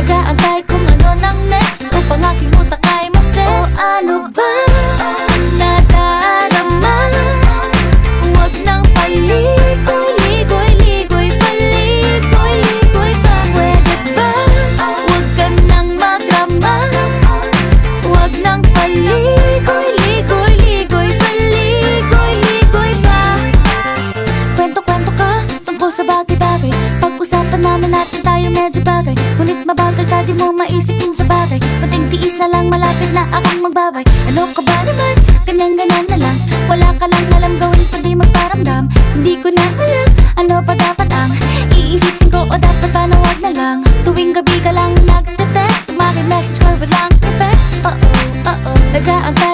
nag-aantay kung ano nang next upang aking utak ay maset. O ano ba nadarama? Huwag nang paligoy-ligoy-ligoy, paligoy-ligoy pa. Pwede ba? Huwag ka nang magrama. Huwag nang paligoy-ligoy-ligoy, paligoy-ligoy pa. Kwento-kwento ka tungkol sa bagay-bagay. Pag-usapan naman natin tayo medyo bagay. Ngunit mabagal ka, di mo maisipin sa bagay. Kunting tiis na lang, malapit na akong magbabay. Ano ka ba naman? Ganyan-ganyan na lang. Wala ka lang alam gawin kundi magparamdam. Hindi ko na alam, ano pa dapat ang iisipin ko o dapat ba na wag na lang. Tuwing gabi ka lang nagte-text, message ko walang effect. Oo, oo, nag-aantay